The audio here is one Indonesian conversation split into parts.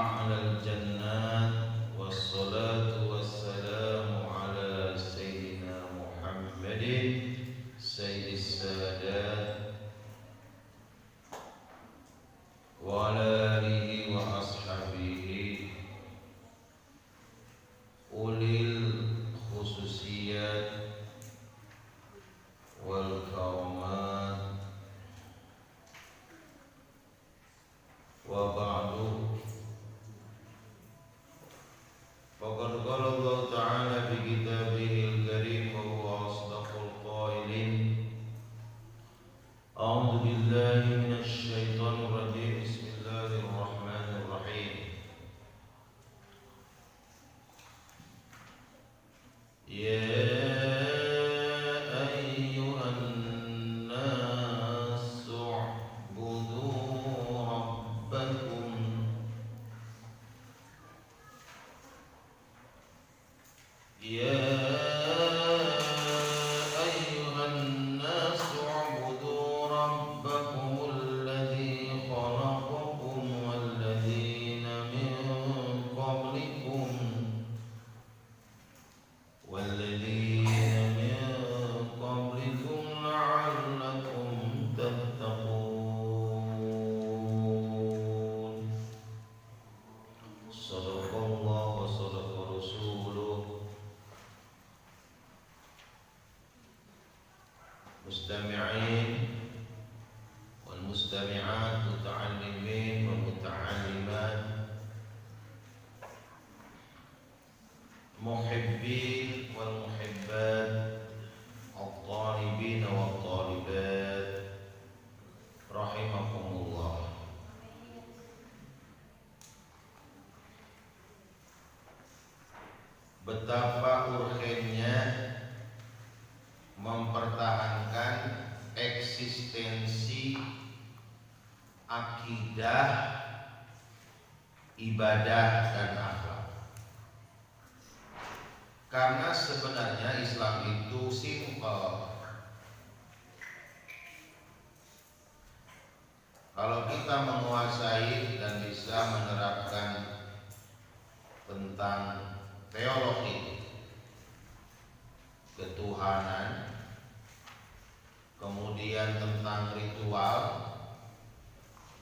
أعلى الجنات والصلاة والسلام على سيدنا محمد سيد السادات وعلى آله وأصحابه أولي الخصوصيات والكرامات وبعد فقد قال الله تعالى في كتابه الكريم وهو أصدق القائلين أعوذ بالله من الشيطان الرجيم بسم الله الرحمن الرحيم يا أيها الناس اعبدوا ربكم يا أيها الناس اعبدوا ربكم الذي خلقكم والذين من قبلكم لعلكم تتقون صدق الله وصدق رسوله مستمعين والمستمعات متعلمين والمتعلمات محبين والمحبات الطالبين والطالبات رحمكم الله. Betapa urgennya mempertahankan eksistensi akidah, ibadah dan akhlak. Karena sebenarnya Islam itu simpel. Kalau kita menguasai dan bisa menerapkan tentang teologi ketuhanan, kemudian tentang ritual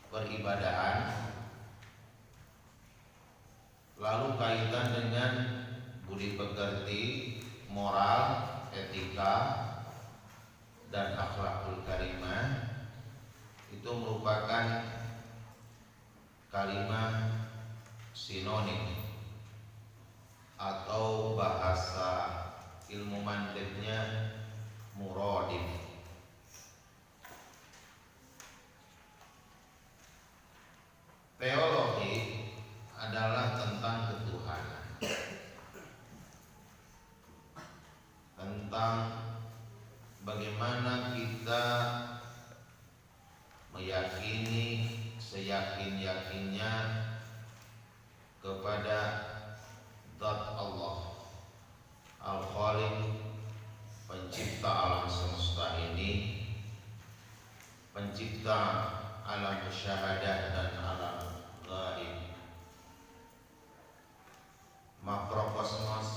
peribadahan, lalu kaitan dengan budi pekerti, moral, etika, dan akhlakul karimah, itu merupakan kalimat sinonim atau bahasa ilmu mantiknya muradif. Teologi adalah tentang ketuhanan, tentang bagaimana kita meyakini seyakin-yakinnya kepada Zat Allah Al-Khaliq, pencipta alam semesta ini, pencipta alam syahadah dan alam gaib, makrokosmos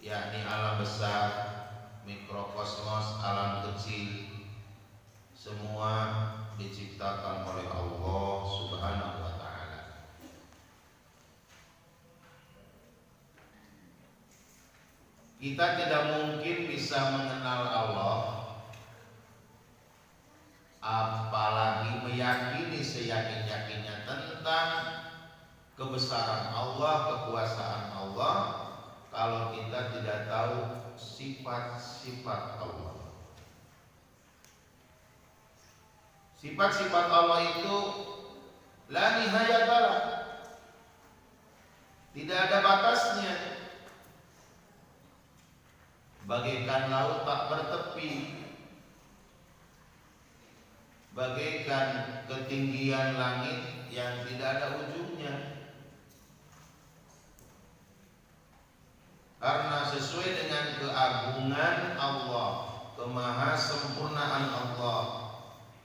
yakni alam besar, mikrokosmos alam kecil, semua diciptakan oleh Allah Subhanahu wa ta'ala. Kita tidak mungkin bisa mengenal Allah, apalagi meyakini seyakin-yakinnya tentang kebesaran Allah, kekuasaan Allah, kalau kita tidak tahu sifat-sifat Allah. Sifat-sifat Allah itu la nihayatalah, tidak ada batasnya. Bagaikan laut tak bertepi, bagaikan ketinggian langit yang tidak ada ujungnya. Karena sesuai dengan keagungan Allah, kemahasempurnaan Allah,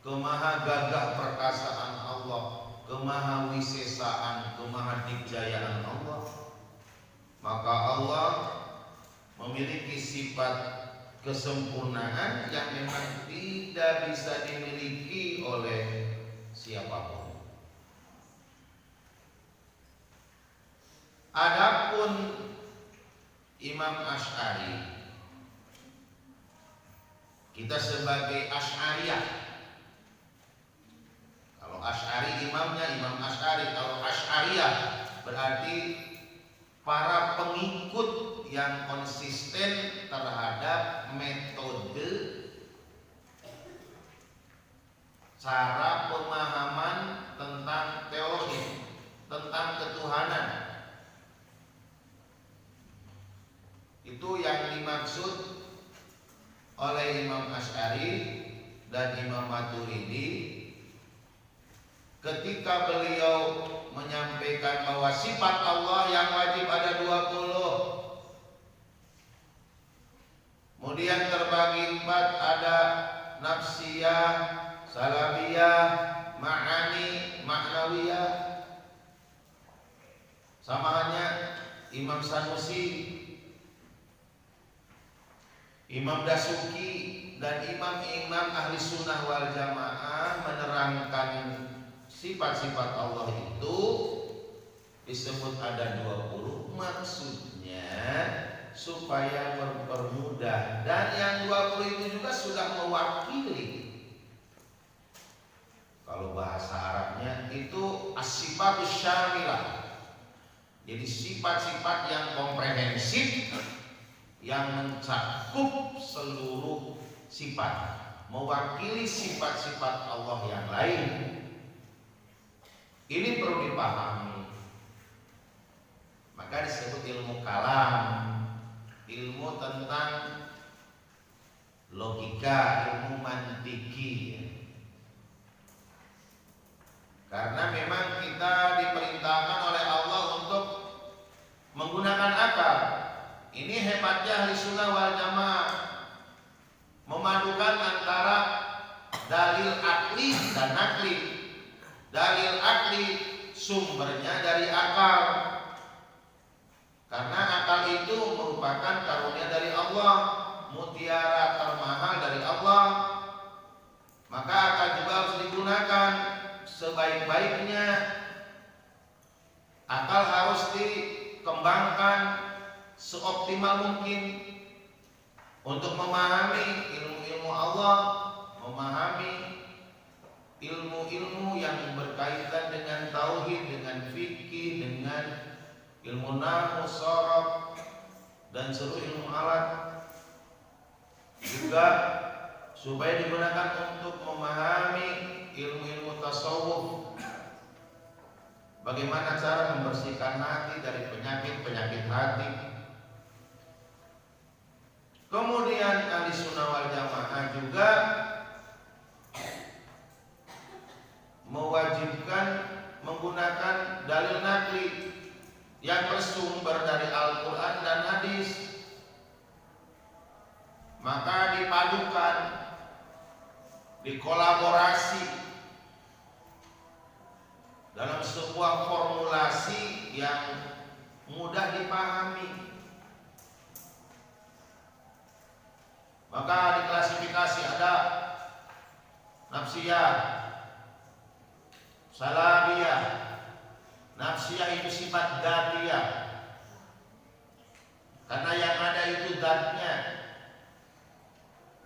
kemahagagah perkasaan Allah, kemahawisesaan, kemahadikjayaan Allah, maka Allah memiliki sifat kesempurnaan yang memang tidak bisa dimiliki oleh siapapun. Adapun Imam Asy'ari, kita sebagai Asy'ariyah, kalau Asy'ari imamnya Imam Asy'ari, kalau Asy'ariyah berarti para pengikut yang konsisten terhadap metode cara pemahaman tentang teologi, tentang ketuhanan. Itu yang dimaksud oleh Imam Asy'ari dan Imam Maturidi ketika beliau menyampaikan bahwa sifat Allah yang wajib ada 20. Kemudian terbagi 4, ada nafsiyah, salabiyah, ma'ani, ma'nawiyah. Samaannya Imam Sanusi, Imam Dasuki, dan imam-imam ahli sunnah wal jamaah menerangkan sifat-sifat Allah itu disebut ada 20. Maksudnya supaya mempermudah, dan yang 20 itu juga sudah mewakili. Kalau bahasa Arabnya itu as-sifatus syamilah. Jadi sifat-sifat yang komprehensif yang mencakup seluruh sifat, mewakili sifat-sifat Allah yang lain. Ini perlu dipahami. Maka disebut ilmu kalam, ilmu tentang logika, ilmu mantiki. Karena memang kita diperintahkan oleh Allah untuk menggunakan akal. Ini hebatnya ahli sunnah wal jamaah, memadukan antara dalil akli dan nakli. Dalil akli sumbernya dari akal, karena akal itu merupakan karunia dari Allah, mutiara termahal dari Allah. Maka akal juga harus digunakan sebaik-baiknya. Akal harus dikembangkan seoptimal mungkin untuk memahami ilmu-ilmu Allah, memahami ilmu-ilmu yang berkaitan dengan tauhid, dengan fikih, dengan ilmu nahwu, sharaf, dan seluruh ilmu alat. Juga supaya digunakan untuk memahami ilmu-ilmu tasawuf, bagaimana cara membersihkan hati dari penyakit-penyakit hati. Kemudian ahli sunnah wal jamaah juga mewajibkan menggunakan dalil nakli yang bersumber dari Al-Quran dan hadis. Maka dipadukan, dikolaborasi dalam sebuah formulasi yang mudah dipahami. Maka diklasifikasi ada nafsiyah, salabiyah. Nafsiyah itu sifat dzatiyah, karena yang ada itu dzatnya,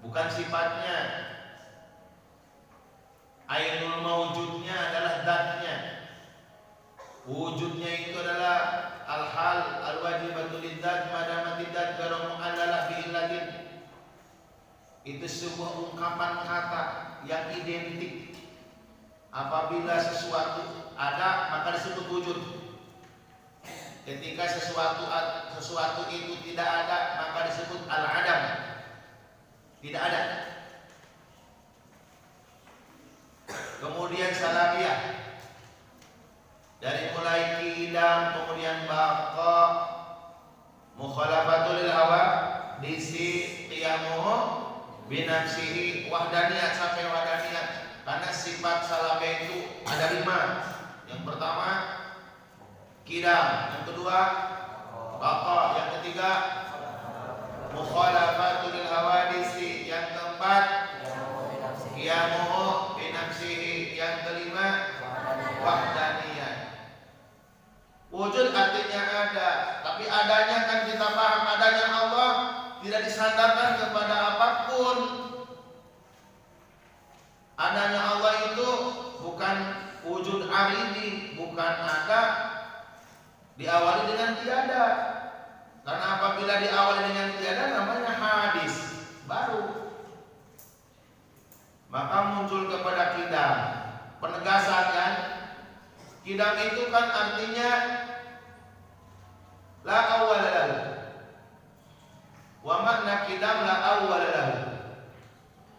bukan sifatnya. Ainul mawjudnya adalah dzatnya. Wujudnya itu adalah al-hal al-wajibatu lidzat madamati dzat ghairu mu'allalah bi illatin. Itu sebuah ungkapan kata yang identik. Apabila sesuatu ada, maka disebut wujud. Ketika sesuatu itu tidak ada, maka disebut al-adam, tidak ada. Kemudian salabiyah, dari mulai qidam, kemudian baqa, mukhalafatul lil hawa, disi qiyamuhu binafsihi, wahdaniyat sampai wahdaniyat. Karena sifat salabiyah itu ada 5. Yang pertama qidam, yang kedua baqa, yang ketiga mukhalafatul hawadisi, yang keempat qiyamuhu bi nafsihi, yang kelima wahdaniyah. Wujud artinya ada, tapi adanya kan kita paham, adanya Allah tidak disandarkan kepada apapun. Adanya Allah itu bukan wujud arini, bukan ada diawali dengan tiada. Karena apabila diawali dengan tiada namanya hadis baru. Maka muncul kepada qidam, penegasan kan. Qidam itu kan artinya la awwal lahu. Wa makna qidam la awwal lahu.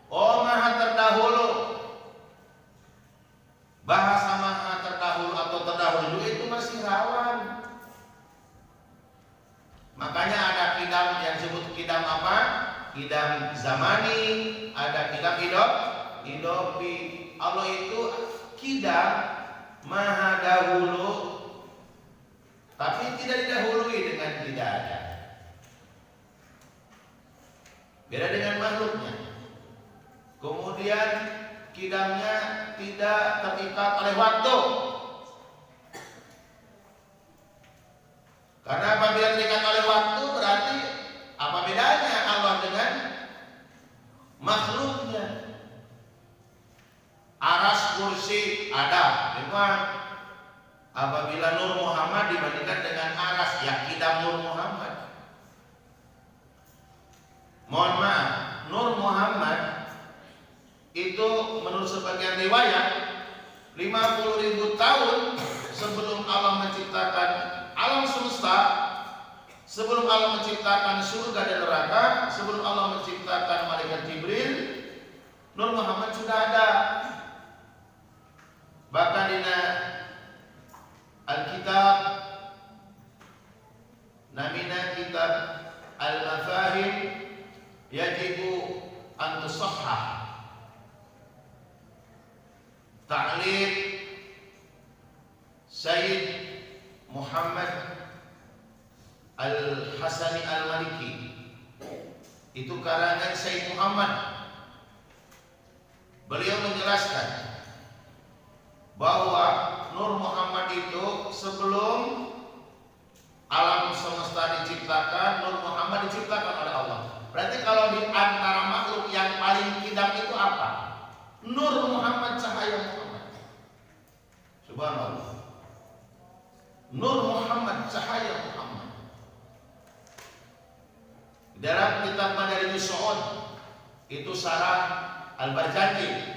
Oh, maha terdahulu. Bahasa maha terdahulu atau terdahulu itu masih rawan. Makanya ada qidam yang disebut qidam apa? Qidam zamani, ada qidam idopi. Allah itu qidam maha dahulu, tapi tidak didahului dengan tidak ada. Beda dengan makhluknya. Kemudian qidamnya tidak terikat oleh waktu. Karena apabila terikat oleh waktu berarti apa bedanya Allah dengan makhluknya? Aras, kursi ada, memang apabila Nur Muhammad dibandingkan dengan aras, ya qidam Nur Muhammad. Mohon maaf, Nur Muhammad itu menurut sebagian riwayat 50.000 tahun sebelum Allah menciptakan alam semesta, sebelum Allah menciptakan surga dan neraka, sebelum Allah menciptakan malaikat Jibril, Nur Muhammad sudah ada. Bahkan di Alkitab namina kitab Al-Mafahim yajibu an tusahhah. Ta'lif Sayyid Muhammad Al-Hasani Al-Maliki. Itu karangan Sayyid Muhammad. Beliau menjelaskan bahwa Nur Muhammad itu sebelum alam semesta diciptakan, Nur Muhammad diciptakan oleh Allah. Berarti kalau di antara makhluk yang paling qidam itu apa? Nur Muhammad, cahaya Muhammad. Subhanallah. Nur Muhammad, cahaya Muhammad. Dalam kitab Madarijus Su'ud itu Sarah Al-Barjandi,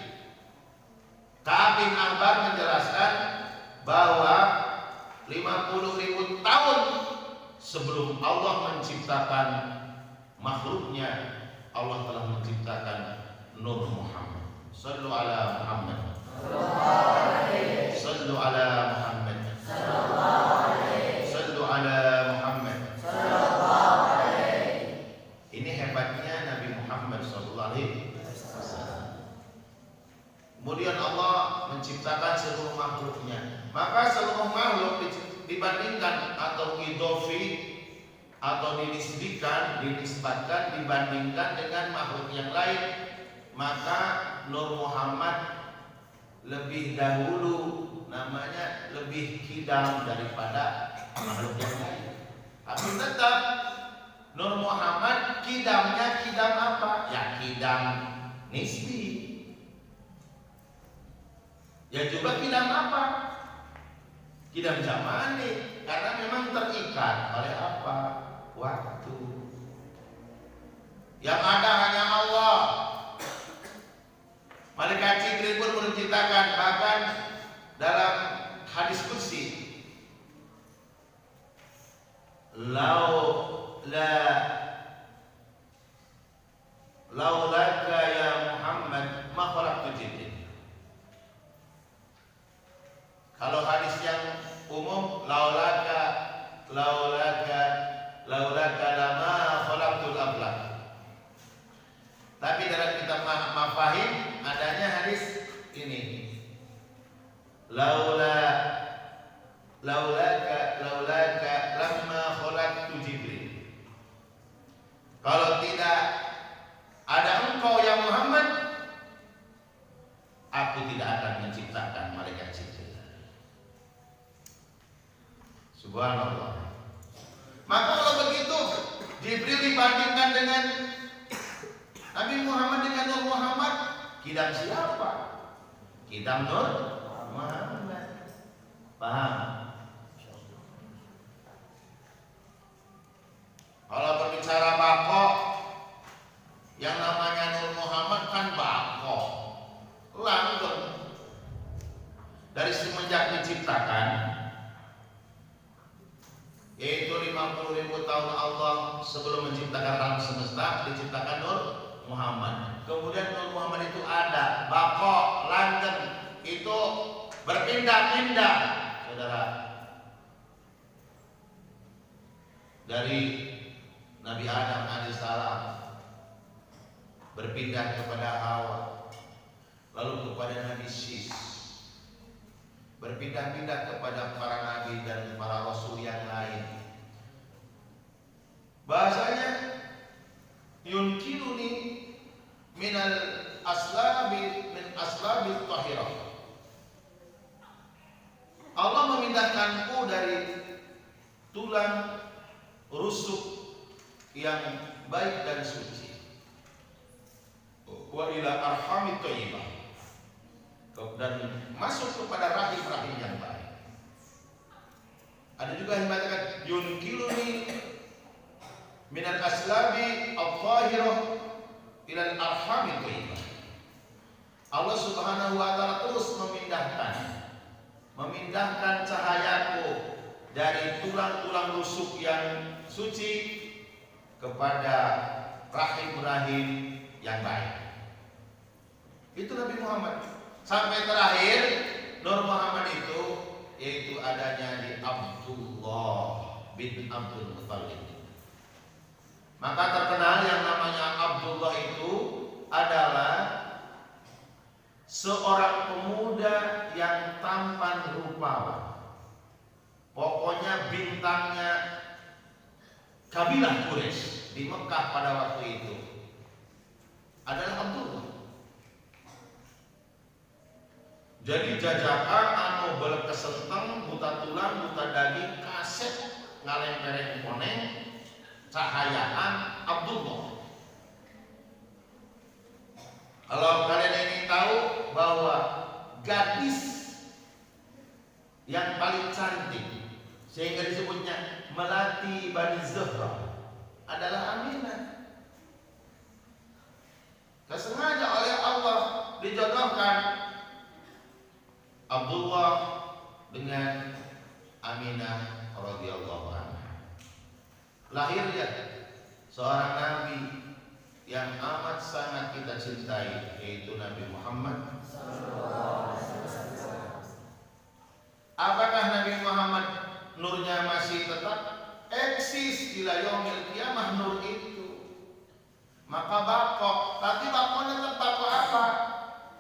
Ka'ab bin Ahbar menjelaskan bahwa 50.000 tahun sebelum Allah menciptakan makhluknya, Allah telah menciptakan Nur Muhammad. Sallu ala Muhammad. Sallu ala Muhammad. Sallu ala Muhammad. Ini hebatnya Nabi Muhammad sallallahu alaihi wasallam. Kemudian Allah menciptakan seluruh makhluknya. Maka seluruh makhluk dibandingkan atau idofi atau dinisbatkan dibandingkan dengan makhluk yang lain, maka Nur Muhammad lebih dahulu, namanya lebih qidam daripada makhluk yang lain. Tapi tetap Nur Muhammad qidamnya qidam apa? Ya qidam nisbi. Ya juga qidam apa? Qidam zamani, karena memang terikat oleh apa? Waktu. Yang ada hanya Allah. Malaikat Jibril pun menciptakan, bahkan dalam hadis qudsi, laulaka ya Muhammad ma khalaqtu Jibril. Kalau hadis yang umum laulaka lama khalaqtul aflak. Tapi dalam kitab Mafahim adanya hadis ini. Laula laulaka lamma khalaqtu Jibril. Kalau tidak ada engkau ya Muhammad, aku tidak akan menciptakan malaikat Jibril. Subhanallah. Maka kalau begitu Jibril dibandingkan dengan Nabi Muhammad dengan Nur Muhammad, kidam siapa? Kidam Nur Muhammad. Paham? Kalau berbicara bako, yang namanya Nur Muhammad kan bako, langgeng. Dari semenjak diciptakan, yaitu 50.000 tahun Allah sebelum menciptakan alam semesta, diciptakan Nur Muhammad. Kemudian Nur Muhammad itu ada, bako, langgeng, itu berpindah-pindah, saudara. Dari Nabi Adam alaihissalam berpindah kepada Hawa, lalu kepada Nabi Sis, berpindah-pindah kepada para nabi dan para rasul yang lain. Bahasanya yunkiluni minal aslabi min aslabi tahirah. Allah memindahkanku dari tulang rusuk yang baik dan suci, wa ila arhamit thayyibah, dan masuk kepada rahim-rahim yang baik. Ada juga yang mengatakan yunkiluni minal aslabi al-zahirah ila al-arhamit thayyibah. Allah Subhanahu wa taala terus memindahkan cahayaku dari tulang-tulang rusuk yang suci kepada rahim-rahim yang baik. Itu Nabi Muhammad. Sampai terakhir Nur Muhammad itu yaitu adanya di Abdullah bin Abdul Muttalib. Maka terkenal yang namanya Abdullah itu adalah seorang pemuda yang tampan rupawan. Pokoknya bintangnya kabilah Quraisy di Mekah pada waktu itu adalah Abdullah. Jadi jajakan anu belek kesenteng, buta tulang, buta daging, kaset ngaleng-ngaleng koneng, cahayaan Abdullah. Kalau kalian ingin tahu bahwa gadis yang paling cantik sehingga disebutnya melati Bani Zuhra adalah Aminah. Kesengaja oleh Allah dijodohkan Abdullah dengan Aminah radhiyallahu anha. Lahirnya seorang nabi yang amat sangat kita cintai, yaitu Nabi Muhammad sallallahu alaihi wasallam. Apakah Nabi Muhammad nurnya masih tetap eksis ila yaumil qiyamah? Nur itu maka bako, tapi bakonya tetap bako apa?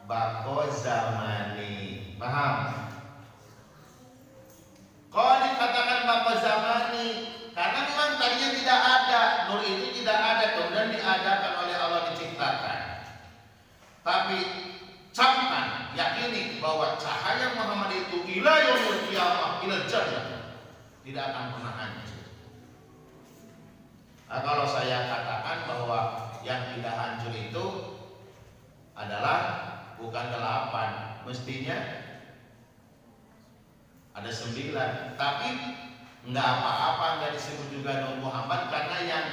Bako zamani. Paham? Kalau dikatakan bako zamani karena memang tadinya tidak ada, nur itu tidak ada, kemudian diadakan oleh Allah, diciptakan. Tapi camkan, yakini bahwa cahaya Muhammad itu ila yaumil qiyamah ila jannah tidak akan pernah hancur. Nah, kalau saya katakan bahwa yang tidak hancur itu adalah bukan 8, mestinya ada 9, tapi enggak apa-apa, enggak disebut juga Nur Muhammad karena yang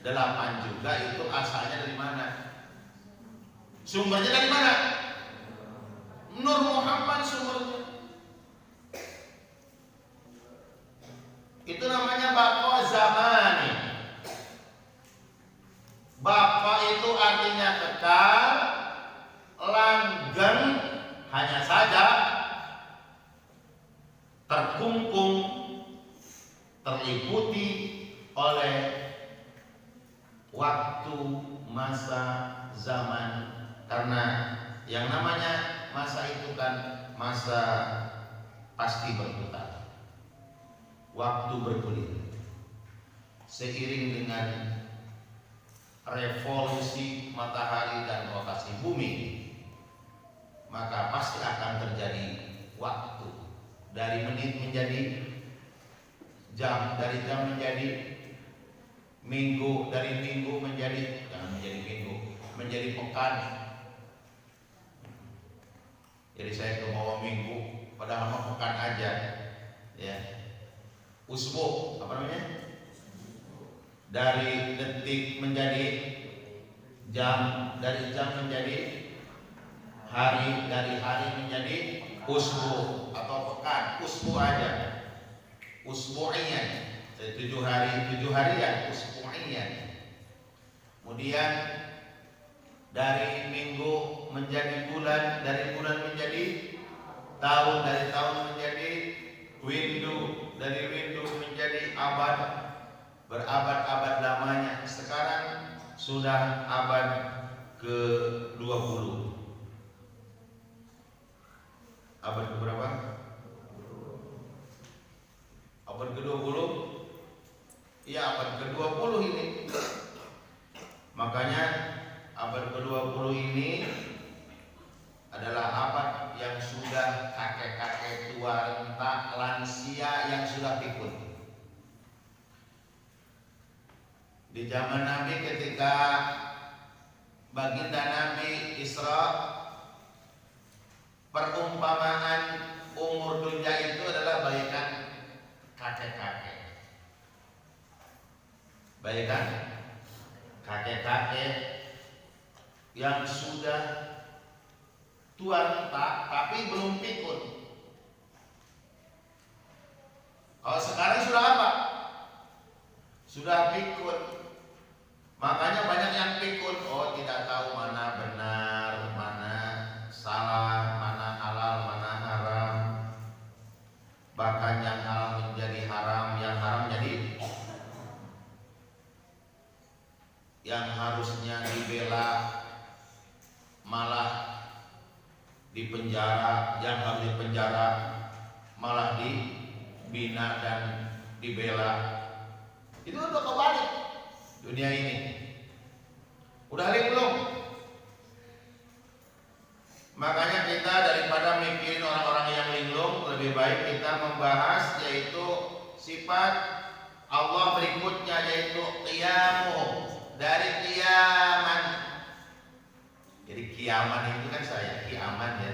8 juga itu asalnya dari mana? Sumbernya dari mana? Nur Muhammad sumbernya. Itu namanya baqo zamani. Baqo itu artinya kekal, langgeng, hanya saja terkungkung, terliputi oleh waktu, masa, zaman. Karena yang namanya masa itu kan masa pasti berputar. waktu bergulir. Seiring dengan revolusi matahari dan rotasi bumi, maka pasti akan terjadi waktu. Dari menit menjadi jam, dari jam menjadi minggu, dari minggu menjadi, jangan menjadi minggu, menjadi pekan. Jadi saya ke bawah minggu, padahal mah pekan aja, ya. Usbu, apa namanya? Dari detik menjadi jam, dari jam menjadi hari, dari hari menjadi usbu atau pekan. Usbu aja, usbu'iyan, 7 hari, 7 harian, usbu'iyan. Kemudian dari minggu menjadi bulan, dari bulan menjadi tahun, dari tahun menjadi windu, dari windu menjadi abad, berabad-abad lamanya. Sekarang sudah abad ke-20. Abad ke berapa? Abad ke-20. Iya, abad ke-20 ini. Makanya abad ke-20 ini adalah abad yang sudah kakek-kakek tua renta lansia yang sudah pikun. Di zaman Nabi ketika baginda Nabi Isra, perumpamaan umur dunia itu adalah bagaikan kakek-kakek. Bagaikan kakek-kakek yang sudah tua renta tapi belum pikun. Kalau sekarang sudah apa? Sudah pikun. Makanya banyak yang pikun, oh tidak tahu mana benar, mana salah, mana halal, mana haram. Bahkan yang halal menjadi haram, yang haram jadi, yang harusnya dibela malah dipenjara, yang harus dipenjara malah dibina dan dibela. Itu udah kebalik dunia ini. Udah halil belum? Makanya kita daripada mikirin orang-orang yang linglung, lebih baik kita membahas yaitu sifat Allah berikutnya, yaitu qiyamu, dari kiaman. Jadi kiaman itu kan saya, kiaman ya.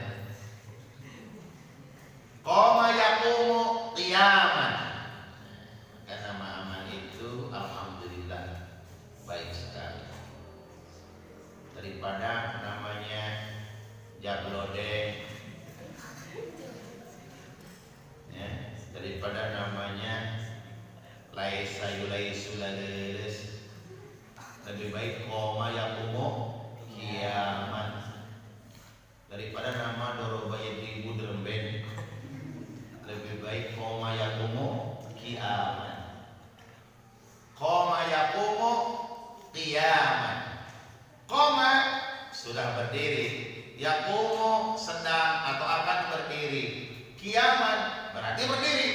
Qoma yaqumu qiyaman. Karena nama itu alhamdulillah baik sekali. Daripada namanya jablode, ya, daripada namanya laisa yulaisu laleles, lebih baik qoma yaqumu kiaman. Daripada nama doroba yadribu deremben, lebih baik qoma yaqumu kiaman. Qoma yaqumu qiyaman. Qoma sudah berdiri, yaqumu sedang atau akan berdiri, kiaman berarti berdiri.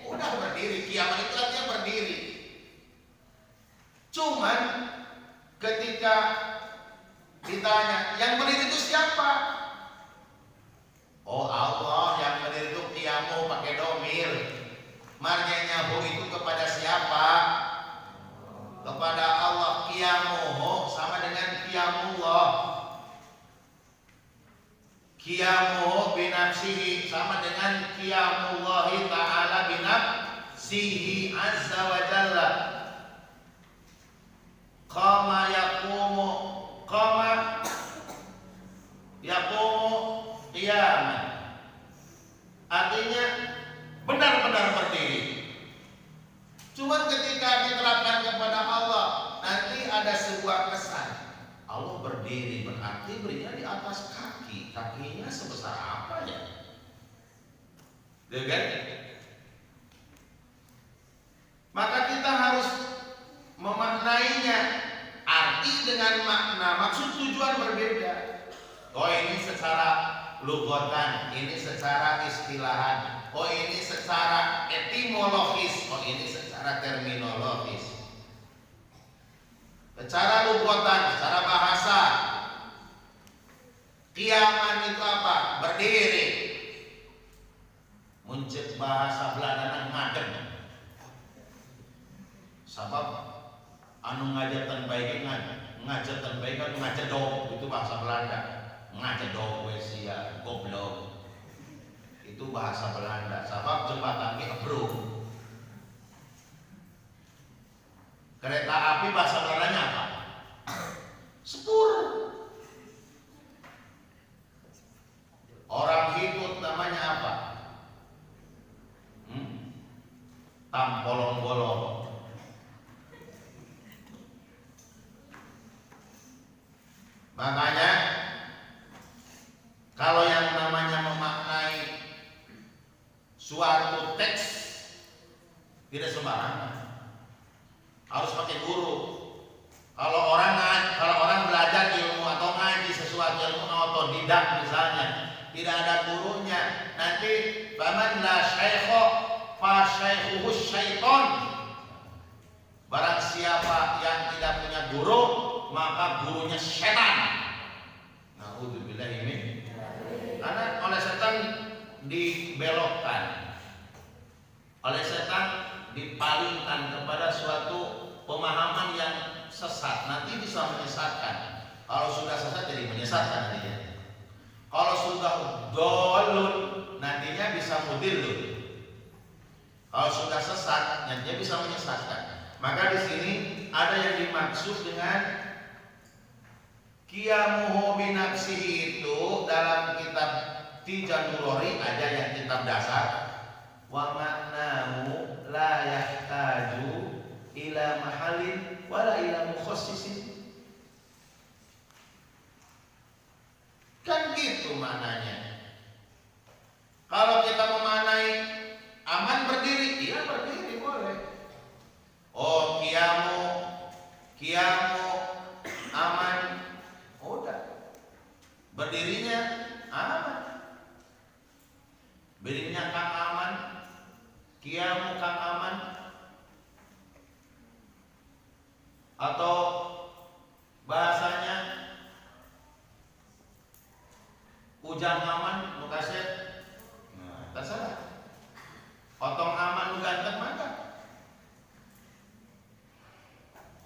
Udah berdiri, kiaman itu artinya berdiri. Cuman ketika ditanya yang berdiri itu siapa? Oh Allah, yang berdiri itu qiyamu pakai domir. Marjanya itu kepada siapa? Kepada Allah. Qiyamuhu sama dengan qiyamullah. Qiyamuhu binafsihi sama dengan qiyamullahi ta'ala binafsihi azza wa jalla. Qama yaqumu, qama yaqumu qiyaman. Artinya benar-benar berdiri. Cuma ketika diterapkan kepada Allah, nanti ada sebuah kesan. Allah berdiri berarti berinya di atas kaki. Kakinya sebesar apa ya? Kan? Maka kita harus memaknainya. Arti dengan makna, maksud tujuan berbeda. Oh ini secara lugatan, ini secara istilahan, oh ini secara etimologis, oh ini secara terminologis. Secara lugatan, secara bahasa, qiyaman itu apa? Berdiri. Muncul bahasa Belanda ngadeg. Sabab anu ngajatan baik ngajatan baik kan ngajadog, itu bahasa Belanda. Ngajadog we sia goblok. Itu bahasa Belanda. Sabab jembatan ki ebrung. Kereta api bahasa Belandanya apa? Sepur. Orang hitut namanya apa? Tampolong-bolong. Makanya kalau yang namanya memaknai suatu teks tidak sembarangan. Harus pakai guru. Kalau orang belajar ilmu atau ngaji sesuatu ilmu otodidak misalnya, tidak ada gurunya, nanti faman la syaikha fa syaikhuhu syaiton. Barang siapa yang tidak punya guru, maka gurunya setan. Naudzubillahi min. Karena oleh setan dibelokkan, oleh setan dipalingkan kepada suatu pemahaman yang sesat, nanti bisa menyesatkan. Kalau sudah sesat jadi menyesatkan nantinya. Kalau sudah dolun nantinya bisa mudillun. Kalau sudah sesat nantinya bisa menyesatkan. Maka di sini ada yang dimaksud dengan qiyamuhu binafsihi itu dalam kitab Tijanurori ada yang kitab dasar wa maknahu la yahtaju ila mahallin wala ila mukhassisin. Kan gitu maknanya. Kalau kita memanai aman berdiri, iya berdiri boleh. Oh qiyamu aman, udah. Berdirinya aman. Berdirinya kang aman, qiyamu kang aman. Atau bahasanya ujang aman mukaset, nah terserah. Otong aman ganteng maka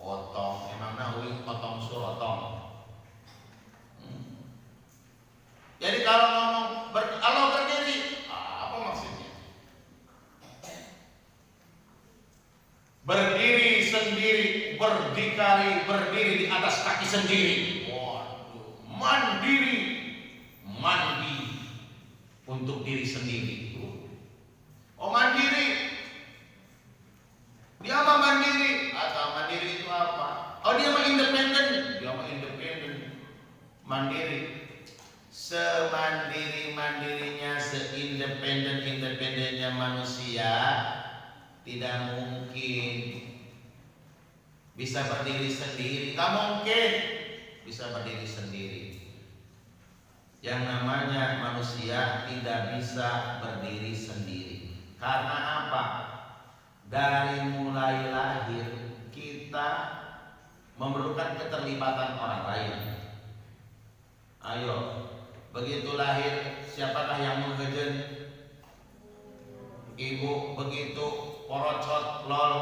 otong emang nawi otong surotong. Jadi kalau ngomong Allah berdiri, apa maksudnya? Berdiri sendiri, berdikari, berdiri di atas kaki sendiri. Waduh, mandiri, mandi untuk diri sendiri. Oh mandiri, dia mah mandiri. Atau mandiri itu apa? Oh dia mah independen. Dia mah independen, mandiri. Semandiri-mandirinya, seindependen-independennya manusia, tidak mungkin bisa berdiri sendiri. Gak mungkin bisa berdiri sendiri. Yang namanya manusia tidak bisa berdiri sendiri. Karena apa? Dari mulai lahir kita memerlukan keterlibatan orang lain. Ayo, begitu lahir siapakah yang menggejen? Ibu. Begitu porocot lol,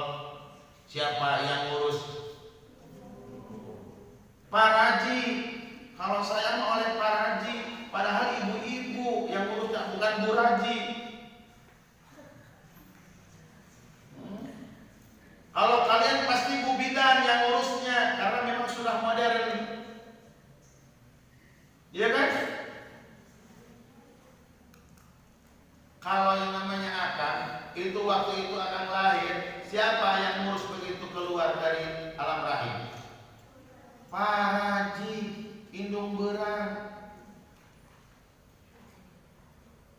siapa yang ngurus? Pak Raji. Kalau saya mau oleh Pak Raji, padahal ibu-ibu yang ngurus, bukan Bu Raji. Kalau kalian pasti Bu Bidan yang ngurusnya, karena memang sudah modern. Iya kan? Kalau yang namanya akan, itu waktu itu akan lahir, siapa yang ngurus begitu keluar dari alam rahim? Pak Haji, indung berang.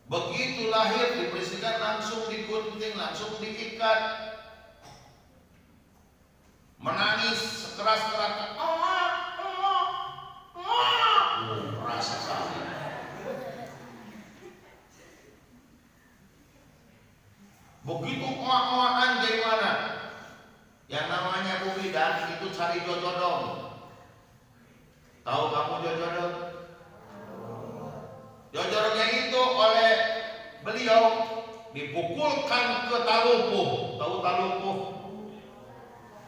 Begitu lahir dibersihkan, langsung digunting, langsung diikat. Menangis sekeras-kerasnya, rasa sakit. Begitu oak-oakan gimana? Yang namanya Bu Bidan itu cari jojodong. Tahu kamu jojodong? Jojodongnya itu oleh beliau dipukulkan ke talupuh. Tahu talupuh?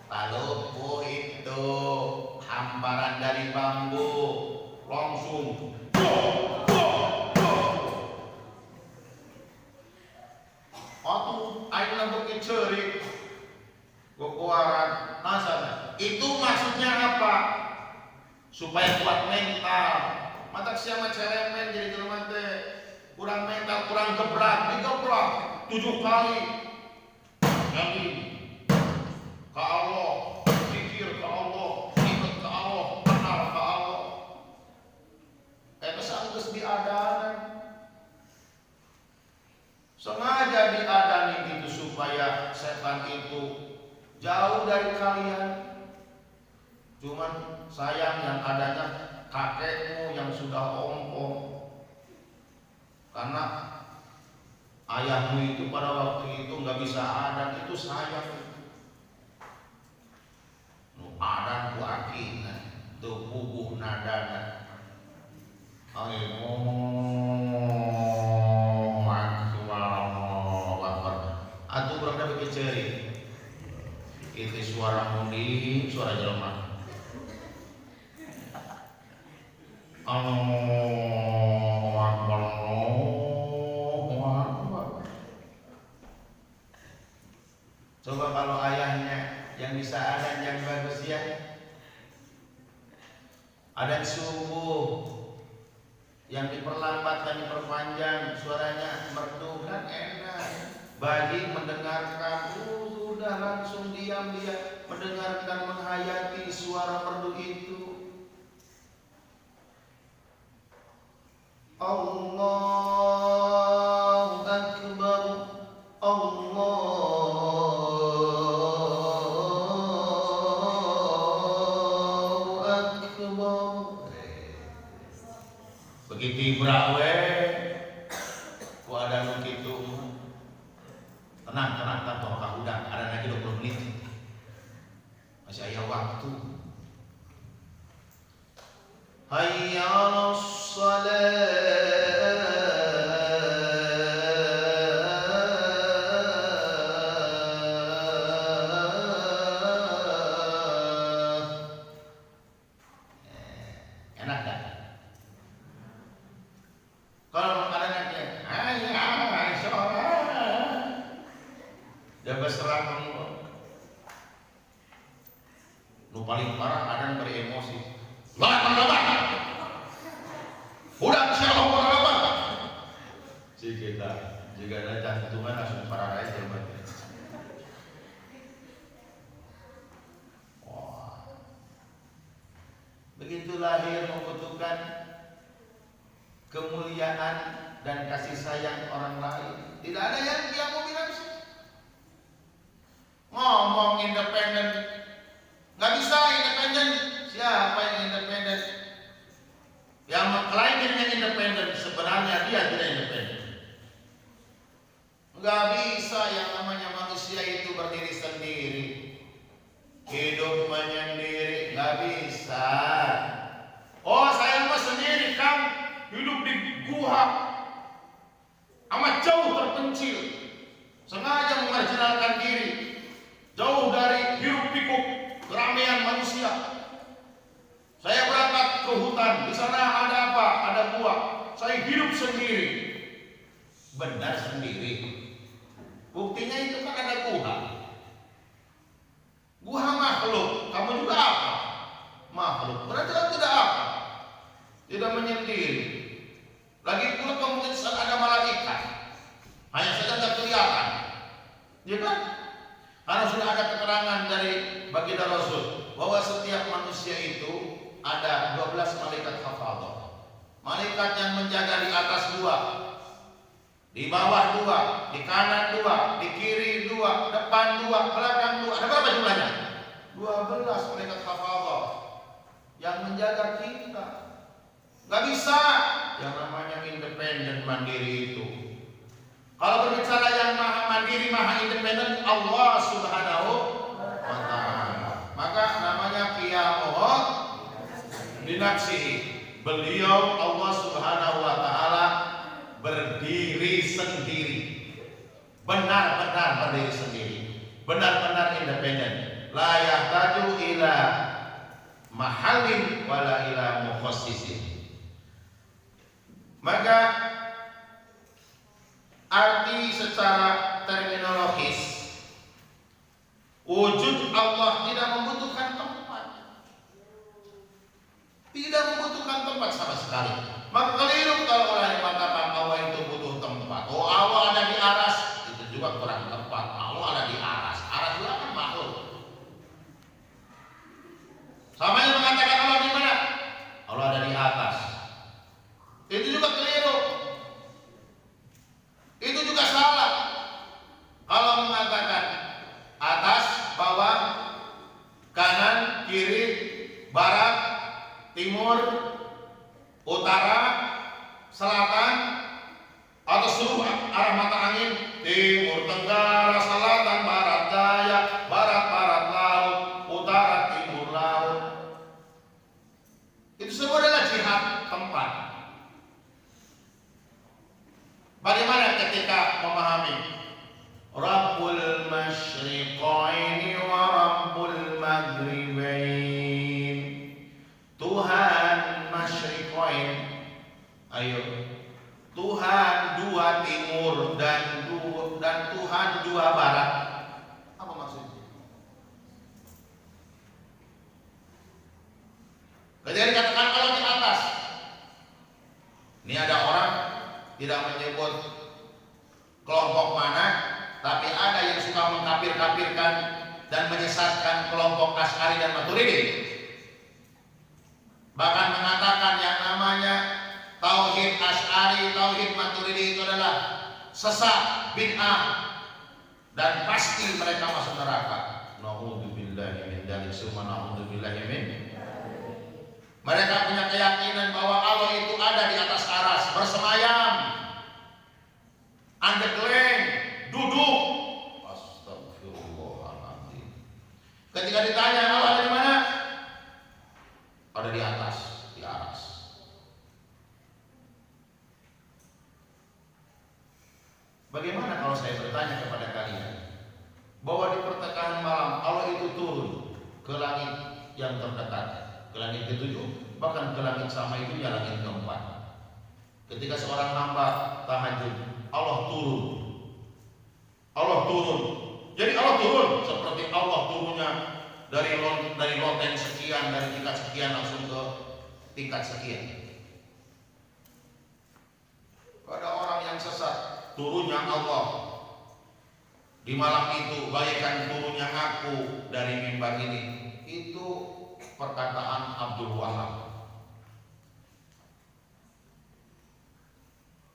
Talupuh itu hamparan dari bambu, langsung aina bukit cerik keluaran nasabah. Itu maksudnya apa? Supaya kuat mental. Mata siapa ceremen jadi teman teh kurang mental, kurang gebrak, digebrak 7 kali. Jadi ke Allah, zikir ke Allah, ingat ke Allah, kenal ke Allah. Sanggeus diadanan. Sengaja diadani itu supaya setan itu jauh dari kalian. Cuman sayang yang adanya kakekmu yang sudah ompong. Karena ayahmu itu pada waktu itu nggak bisa adan, itu sayang. Adan ku akina, tuh bubuh nadana. Atuh berada bikin ceri. Itu suara mundi, suara jelema. Coba kalau ayahnya yang bisa adan yang bagus ya. Adan subuh yang diperlambat dan diperpanjang, suaranya merdu kan enak. Bagi mendengarkan, sudah langsung diam dia mendengarkan, menghayati suara merdu itu. Allahu Akbar, Allahu Akbar. Begitu brawe, ku ada nu kitu. Tenang, tanpa udah ada lagi 20 menit. Masih ada waktu. Hayya 'alas shalah. Enak kan? Kalau makanannya hayya sholat. Dia serang kamu. Nu paling parah adan beremosi. Lawan. Udah siapa apa? Si kita jika ada jantungan langsung parah aja berarti. Wah. Begitu lahir membutuhkan kemuliaan dan kasih sayang orang lain. Tidak ada yang dia mau bilang sih. Ngomong independen, nggak bisa independen. Siapa yang independen? Yang mengklaim dirinya independen, sebenarnya dia tidak independen. Nggak bisa yang namanya manusia itu berdiri sendiri, hidup menyendiri, nggak bisa. Oh saya mah sendiri kan, hidup di gua, amat jauh terpencil, sengaja memarginalkan diri, jauh dari hiruk pikuk keramaian manusia. Saya berangkat ke hutan, di sana ada apa? Ada gua. Saya hidup sendiri. Benar sendiri. Buktinya itu kan ada gua. Gua makhluk, kamu juga apa? Makhluk. Berarti kan tidak apa? Tidak menyendiri. Lagi pula kamu tidak ada malaikat. Hanya saja tidak kelihatan. Ya kan? Karena sudah ada keterangan dari baginda Rasul bahwa setiap manusia itu ada 12 malaikat hafadzah. Malaikat yang menjaga di atas 2, di bawah 2, di kanan 2, di kiri 2, depan 2, belakang 2. Ada berapa jumlahnya? 12 malaikat hafadzah yang menjaga kita. Gak bisa yang namanya independen mandiri itu. Kalau berbicara yang maha mandiri, maha independen, Allah Subhanahu wa ta'ala. Maka namanya qiyamuhu binafsihi. Beliau Allah Subhanahu wa ta'ala berdiri sendiri. Benar-benar berdiri sendiri. Benar-benar independen. La yahtaju ila mahallin wala ila mukhassisin. Maka arti secara terminologis, wujud Allah tidak membutuhkan tempat. Tidak membutuhkan tempat sama sekali. Maka keliru kalau orang yang mengatakan Allah itu butuh tempat. Oh, Allah ada di aras, itu juga kurang tepat. Allah ada di aras. Aras juga kan makhluk. Sama yang mengatakan Allah di mana? Allah ada di atas. Itu juga keliru. Itu juga salah. Kalau mengatakan atas, bawah, kanan, kiri, barat, timur, utara, selatan, atau seluruh arah mata angin, timur, tenggara, selatan, barat, daya, barat, laut, utara, timur, laut. Itu semua adalah jihad tempat. Bagaimana ketika memahami Rabbul Masyriqaini wa Rabbul Maghribain, Tuhan Masyriqain, ayo, Tuhan dua timur dan Tuhan dua barat. Apa maksudnya? Ketika dikatakan Allah di atas, ini ada orang tidak menyebut kelompok mana, tapi ada yang suka mengkafir-kafirkan dan menyesatkan kelompok Asy'ari dan Maturidi. Bahkan mengatakan yang namanya tauhid Asy'ari, tauhid Maturidi itu adalah sesat, bid'ah, dan pasti mereka masuk neraka. Na'udzubillahi min dzalik, summa na'udzubillahi min. Mereka punya keyakinan bahwa Allah itu ada di atas aras, bersemayam, andekleng, duduk. Astagfirullahaladzim. Ketika ditanya Allah ada di mana? Ada di atas, di aras. Bagaimana kalau saya bertanya kepada kalian bahwa di pertengahan malam Allah itu turun ke langit yang terdekat, ke langit ketujuh, bahkan ke langit sama itu ya langit keempat. Ketika seorang hamba tahajud, Allah turun. Allah turun. Jadi Allah turun seperti Allah turunnya dari loteng sekian, dari tingkat sekian langsung ke tingkat sekian. Ada orang yang sesat, turunnya Allah di malam itu bagaikan turunnya aku dari mimbar ini. Itu perkataan Abdul Wahab.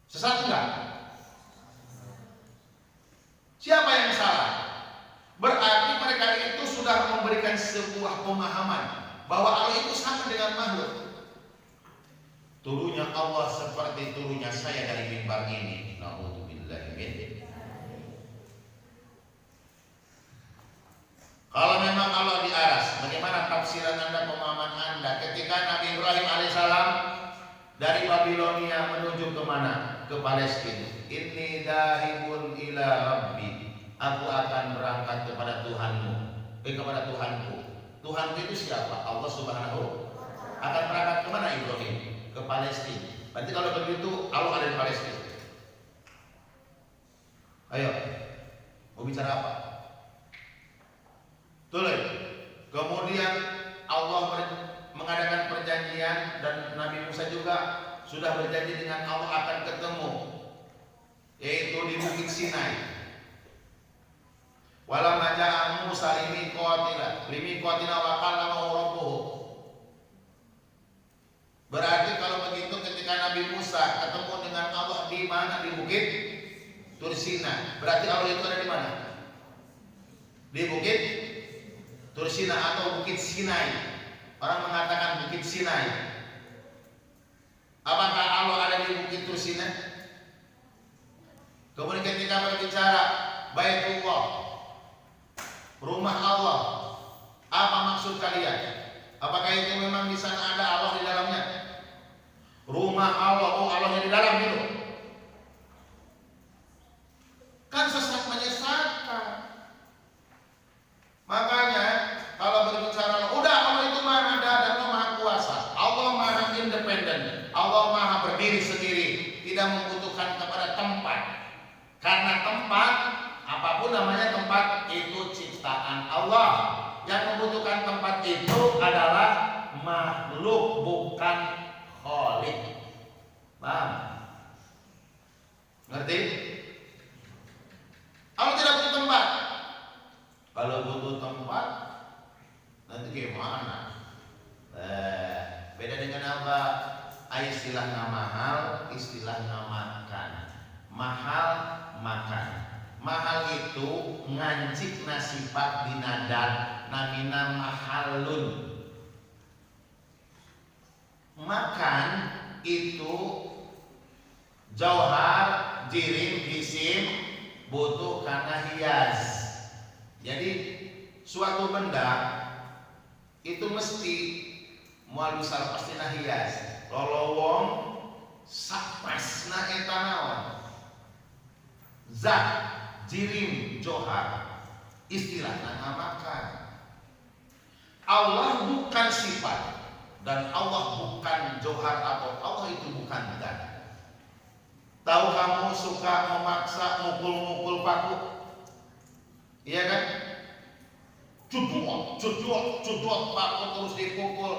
Sesat enggak? Siapa yang salah? Berarti mereka itu sudah memberikan sebuah pemahaman bahwa Allah itu sama dengan makhluk. Turunnya Allah seperti turunnya saya dari mimbar ini. Na'udzubillahi min. Kalau memang Allah di aras, bagaimana tafsiran Anda, pemahaman Anda ketika Nabi Ibrahim alaihissalam dari Babilonia menuju kemana? Ke Palestina. Inni dahibun ila Rabbi. Aku akan berangkat kepada Tuhanmu. Kepada Tuhanku. Tuhanku itu siapa? Allah Subhanahu. Akan berangkat kemana Ibrahim? Ke Palestina. Berarti kalau begitu Allah ada di Palestina. Ayo, mau bicara apa? Tulis. Kemudian Allah mengadakan perjanjian dan Nabi Musa juga sudah berjanji dengan Allah akan ketemu, yaitu di Bukit Sinai. Walamma ja'a Musa limiqatina wa kallamahu rabbuhu. Berarti kalau begitu ketika Nabi Musa ketemu dengan Allah di mana? Di Bukit Tursina. Berarti Allah itu ada di mana? Di Bukit Tursina atau Bukit Sinai. Orang mengatakan Bukit Sinai. Apakah Allah ada di Bukit Tursina? Kemudian ketika berbicara Baitullah, rumah Allah, apa maksud kalian? Apakah itu memang di sana ada Allah di dalamnya? Rumah Allah, oh Allahnya di dalam gitu. Kan sesat menyesatkan. Makanya kalau berbicara udah Allah itu maha ada dan maha kuasa, Allah maha independen, Allah maha berdiri sendiri, tidak membutuhkan kepada tempat. Karena tempat, apapun namanya tempat, itu ciptaan Allah. Yang membutuhkan tempat itu adalah makhluk, bukan khalik. Paham? Ngerti? Allah tidak butuh tempat. Kalau butuh tempat, nanti gimana? Beda dengan apa? Istilahnya mahal, istilahnya makan. Mahal, makan. Mahal itu ngancik nasifat binadat, namina mahalun. Makan itu jauhar, jirim, jisim, butuh karena hias. Jadi suatu benda itu mesti mual besar pasti nah hias. Lolowong sapasna eta naon? Zat, jirim, johar, istilahnya makan. Allah bukan sifat dan Allah bukan johar atau Allah itu bukan zat. Tahu kamu suka memaksa mukul-mukul paku? Iya kan? Cudot paku terus dipukul.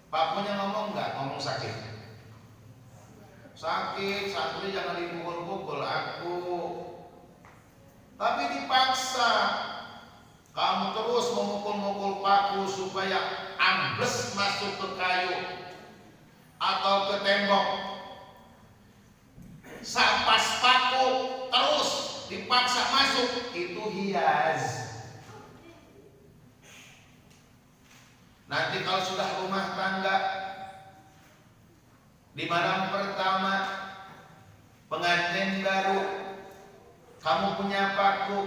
Pakunya ngomong enggak? Ngomong sakit. Sakit, santri jangan dipukul-pukul aku. Tapi dipaksa. Kamu terus memukul-mukul paku supaya ambles masuk ke kayu atau ke tembok. Sapas paku terus dipaksa masuk, itu hias. Nanti kalau sudah rumah tangga, di malam pertama pengantin baru, kamu punya paku,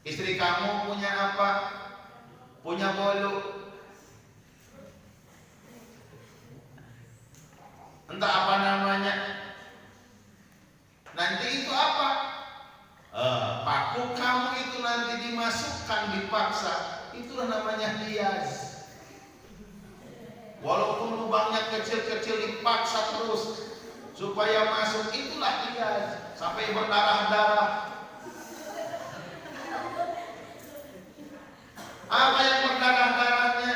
istri kamu punya apa? Punya bolu, entah apa namanya. Nanti itu apa? Paku kamu itu nanti dimasukkan, dipaksa, itulah namanya hias. Walaupun lubangnya kecil-kecil dipaksa terus supaya masuk, itulah hias. Sampai berdarah-darah. Apa yang berdarah-darahnya?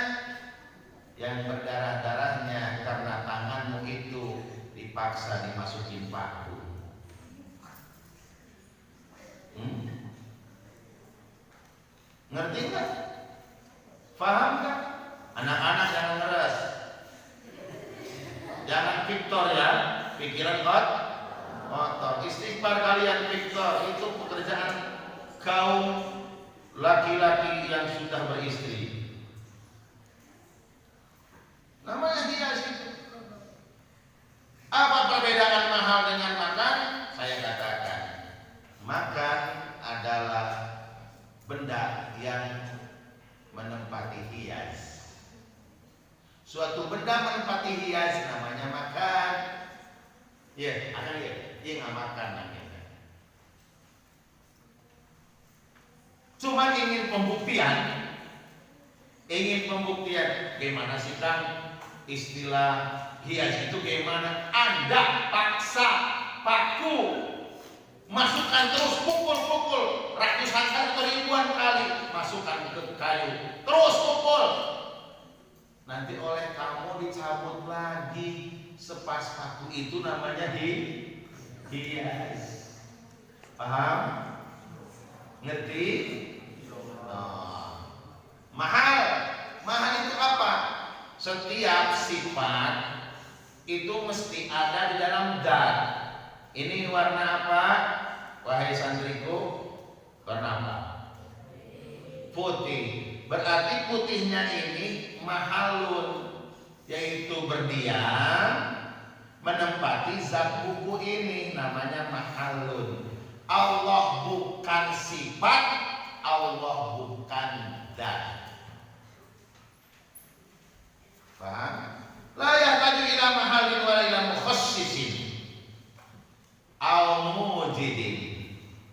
Yang berdarah-darahnya karena tanganmu itu dipaksa dimasukin paku. Ngerti nggak? Paham nggak? Anak-anak jangan ngeres, jangan Victor ya, pikiran kotor. Istighfar kalian Victor, itu pekerjaan kaum laki-laki yang sudah beristri. Namanya hias itu. Apa perbedaan mahal dengan makan? Saya katakan, makan adalah benda yang menempati hias. Suatu benda menempati hias namanya makan. Ya, akan ya, dia nggak makan namanya. Cuma ingin pembuktian, gimana sih Kang? Istilah hias itu gimana? Anda paksa paku, masukkan terus, pukul ratusan kali, ribuan kali, masukkan ke kayu, terus pukul. Nanti oleh kamu dicabut lagi sepas paku, itu namanya hias. Paham? Ngerti? Mahal itu apa? Setiap sifat itu mesti ada di dalam zat. Ini warna apa? Wahai santriku, warna apa? Putih. Berarti putihnya ini mahalun, yaitu berdiam menempati zat buku ini, namanya mahalun. Allah bukan sifat, Allah bukan zat. Paham? La yahtaju ila mahallin wa ila mukhassisin aw mujidin.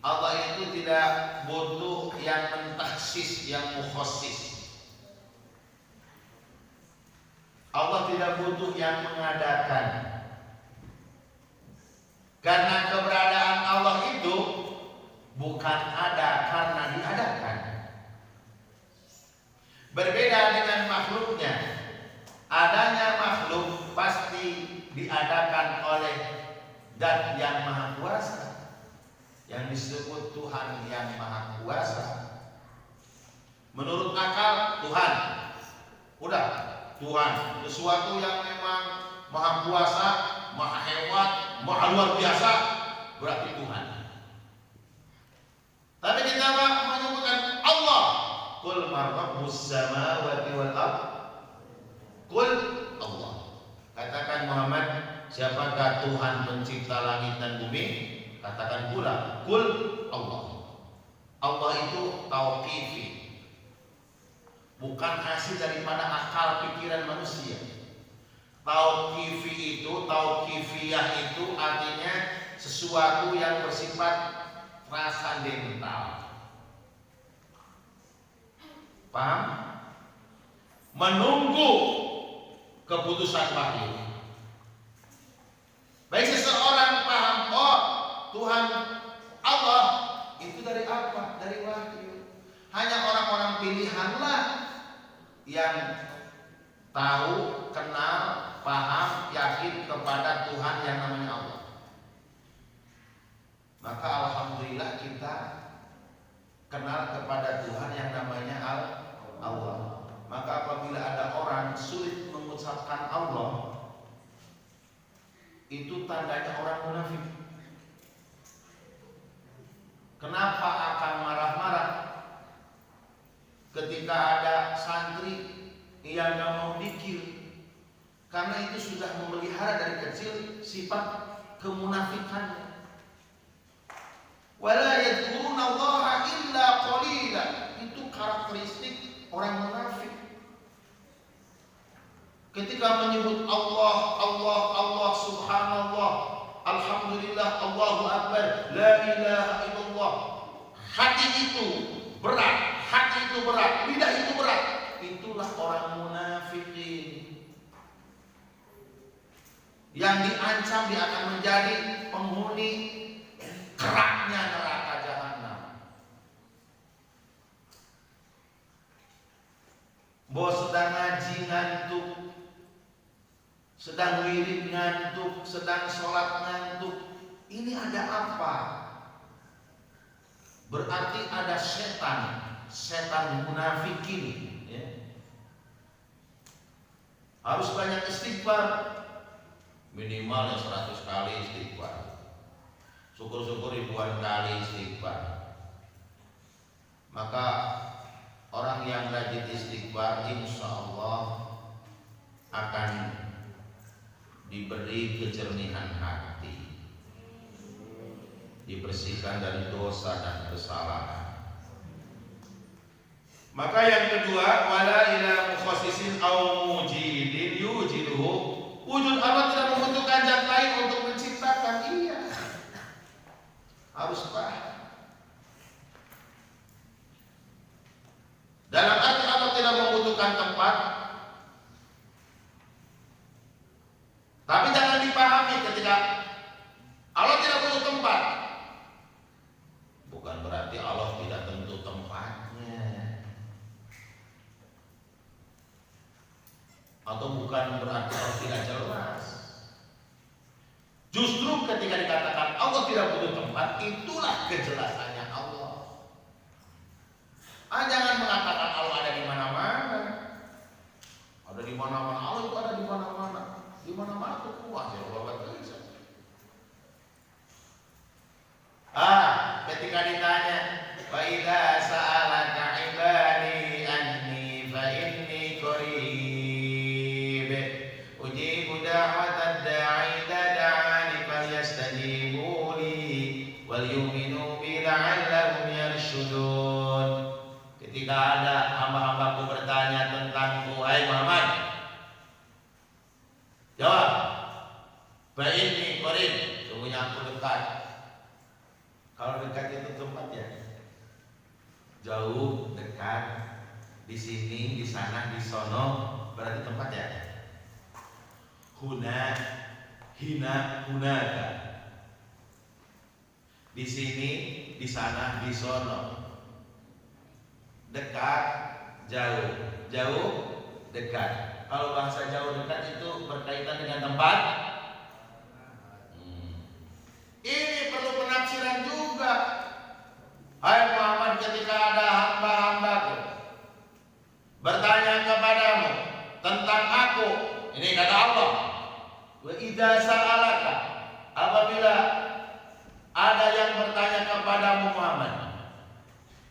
Allah itu tidak butuh yang mentaksis, yang mukhassis. Allah tidak butuh yang mengadakan. Karena keberadaan Allah itu bukan ada karena diadakan. Berbeda dengan makhluknya. Adanya makhluk pasti diadakan oleh Zat yang Maha Kuasa, yang disebut Tuhan yang Maha Kuasa. Menurut akal Tuhan, udah Tuhan, sesuatu yang memang Maha Kuasa, Maha hebat, Maha luar biasa, berarti Tuhan. Tapi kita menyebutkan Allah, Qul man rabbus samawati wal ardh, Qul Allah. Katakan Muhammad, siapakah Tuhan pencipta langit dan bumi? Katakan pula, Qul Allah. Allah itu tauqifi, bukan hasil daripada akal pikiran manusia. Tauqifi itu, tauqifiyah itu artinya sesuatu yang bersifat transandental. Paham? Menunggu keputusan wahyu. Baik seseorang paham, oh Tuhan Allah itu dari apa? Dari wahyu. Hanya orang-orang pilihanlah yang tahu, kenal, paham, yakin kepada Tuhan yang namanya Allah. Maka alhamdulillah kita kenal kepada Tuhan yang namanya Allah. Maka apabila ada orang sulit mengucapkan Allah, itu tandanya orang munafik. Kenapa akan marah-marah ketika ada santri yang gak mau zikir? Karena itu sudah memelihara dari kecil sifat kemunafikannya. Wala yadhkuruna Allaha illa qalila. Itu karakteristik orang munafik. Ketika menyebut Allah, Allah, Allah, subhanallah, alhamdulillah, Allahu akbar, la ilaha illallah, hati itu berat, hati itu berat, lidah itu berat. Itulah orang munafikin yang diancam dia akan menjadi penghuni keraknya neraka jahanam. Bos sedang ngaji ngantuk, sedang wirid ngantuk, sedang sholat ngantuk. Ini ada apa? Berarti ada setan munafikin. Ya. Harus banyak istighfar, minimal 100 kali istighfar. Syukur-syukur ribuan kali istighfar. Maka orang yang rajin istighfar insya Allah akan diberi kejernihan hati, dibersihkan dari dosa dan kesalahan. Maka yang kedua, wala ila mukhassisin aw mujidin yujiduhu. Wujud Allah tidak membutuhkan zat lain untuk menciptakan. Iya, harus paham. Dalam arti Allah tidak membutuhkan tempat. Tapi jangan dipahami ketika Allah tidak butuh tempat, bukan berarti Allah tidak tentu tempatnya, atau bukan berarti Allah tidak jelas. Justru ketika dikatakan Allah tidak butuh tempat, itulah kejelasannya Allah. Jangan mengatakan Allah ada di mana-mana. Ada di mana-mana, Allah itu ada di mana-mana. Di mana-mana tuh kuat ya Allah. Ketika ditanya, fa idza sa'alaka ibadi anni fa inni qarib ujibu da'watad da'i idza da'ani falyastajibu li wal yu'minu bi la'allahum yarshudun. Ketika ada hamba-hambaku bertanya tentangku, hai Muhammad, jawab, fa inni qarib, sungguhnya aku dekat. Kalau dekat itu tempat ya, jauh, dekat, di sini, di sana, di sono, berarti tempat ya. Huna, hina, hunaka. Di sini, di sana, di sono. Dekat, jauh, jauh, dekat. Kalau bahasa jauh dekat itu berkaitan dengan tempat. Ini perlu penafsiran juga. Hai Muhammad, ketika ada hamba-hambaku bertanya kepadamu tentang aku, ini kata Allah, wa idza sa'alaka, apabila ada yang bertanya kepadamu Muhammad,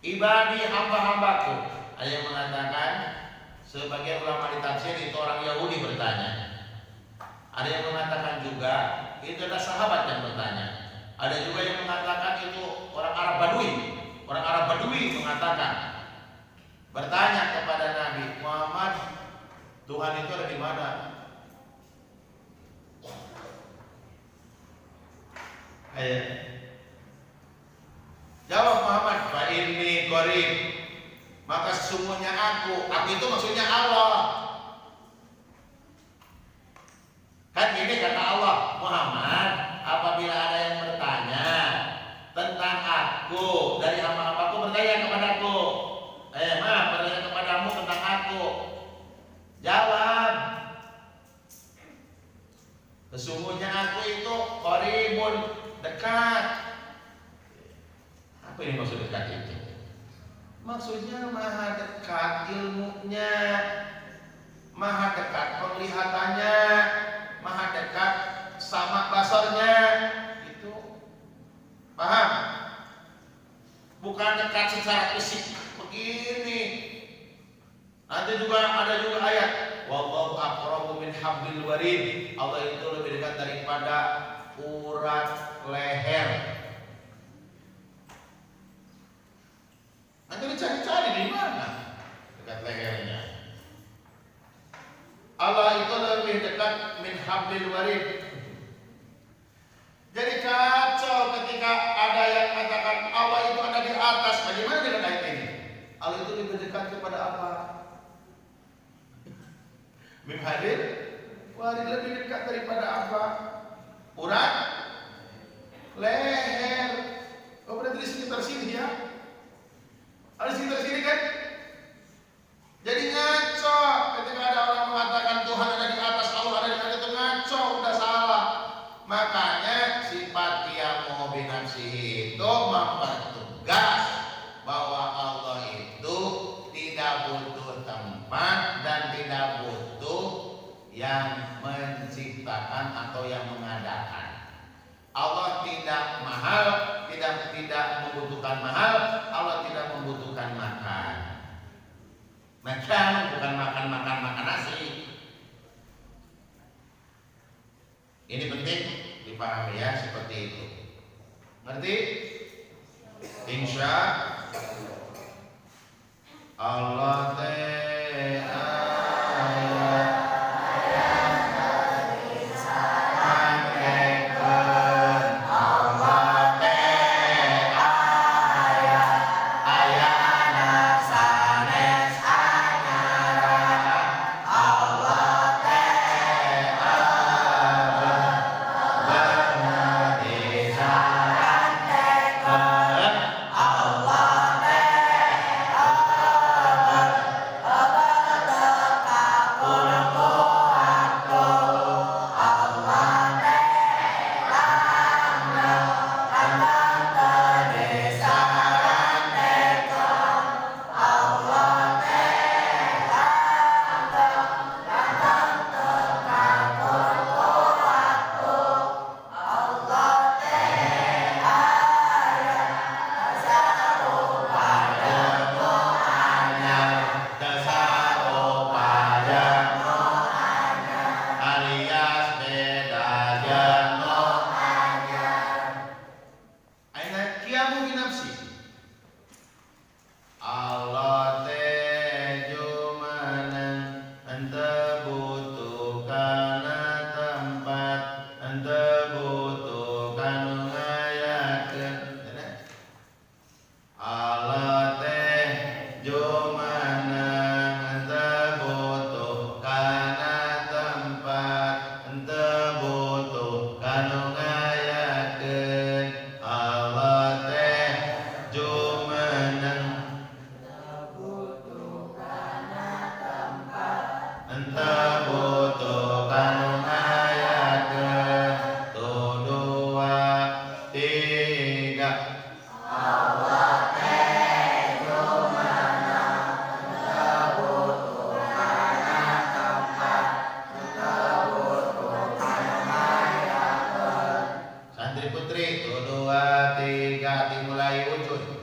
ibadi hamba-hambaku, ada yang mengatakan, sebagian ulama di tafsir itu orang Yahudi bertanya. Ada yang mengatakan juga itu adalah sahabat yang bertanya. Ada juga yang mengatakan itu orang Arab Badui. Orang Arab Badui mengatakan, bertanya kepada Nabi Muhammad, Tuhan itu ada di mana? Ayo. Jawab Muhammad, fa inni qarib. Maka sesungguhnya aku itu maksudnya Allah. Kan ini kata Allah, Muhammad, apabila ada yang bertanya tentang aku dari hamba-hambaku, bertanya kepadaku, bertanya kepadamu tentang aku, jawab, sesungguhnya aku itu qaribun, dekat. Apa ini maksud dekat itu? Maksudnya maha dekat ilmunya, maha dekat penglihatannya, maha dekat sama basarnya. Itu paham? Bukan dekat secara fisik begini. Nanti juga ada juga ayat, wallahu aqrabu min hablil warid. Allah itu lebih dekat daripada urat leher. Nanti dicari-cari di mana dekat lehernya. Allah itu lebih dekat min hablil warid. Jadi kacau ketika ada yang mengatakan Allah itu ada di atas. Bagaimana dengan ayat ini? Allah itu lebih dekat kepada apa? Min hablil warid, lebih dekat daripada apa? Urat leher. Oh, berarti di sekitar sini ya? Ada sekitar sini kan? Jadi ngaco ketika ada orang mengatakan Tuhan ada di atas, Allah ada di atas, itu ngaco, udah salah. Makanya sifat qiyamu bi nafsihi itu mempertegas bahwa Allah itu tidak butuh tempat dan tidak butuh yang menciptakan atau yang mengadakan. Allah tidak mahal, tidak membutuhkan mahal, Allah tidak membutuhkan makan. Makan bukan makan nasi. Ini penting dipahami ya, seperti itu. Ngerti? Insya Allah yamu binafsi. Allah tejumanan anta butuh kana tempat anta butuh kanu ngayakeun. Allah tejumanan anta butuh kana tempat anta butuh kanu ngayakeun. Allah tejumanan anta butuh kanu ngayakeun. Tu dua tiga. Allah tejumanan anta butuh kana tempat anta butuh kanu ngayakeun. Santri putri tu dua tiga dimulai wujud.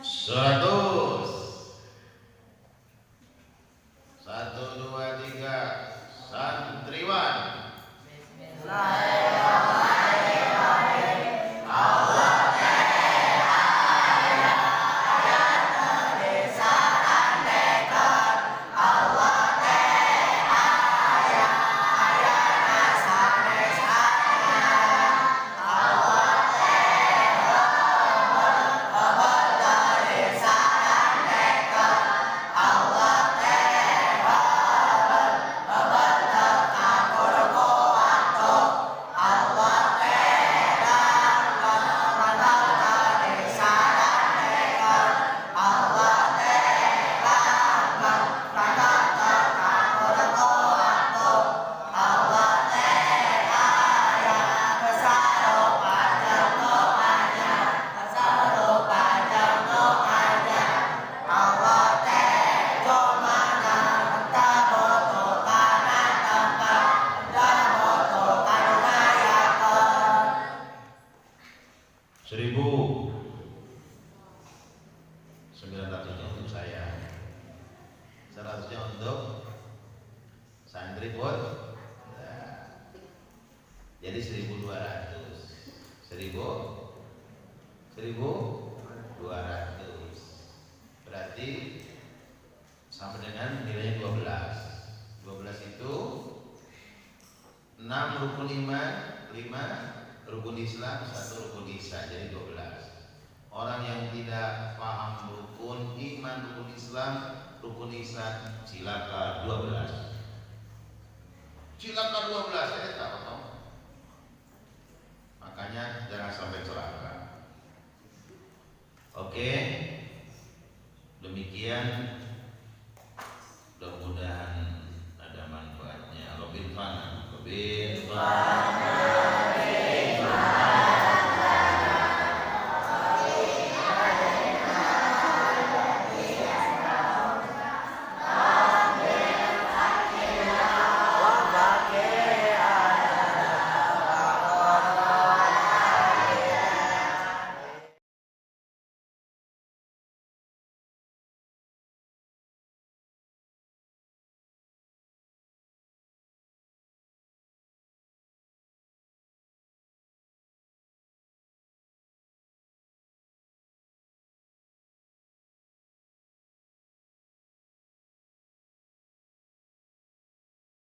Seratus. Satu, dua, tiga. Santriwan. Seribu. 900-nya untuk saya, 100-nya untuk santri pun. Nah, jadi 1.200. 1.200 berarti sama dengan nilainya 12. 12 itu 6 rukun iman, 5 rukun Islam, 1 rukun ihsan, jadi 12. Orang yang tidak paham rukun iman, rukun Islam, rukun ihsan, cilaka 12. Cilaka 12, saya tak tahu. Makanya jangan sampai celaka. Oke, demikian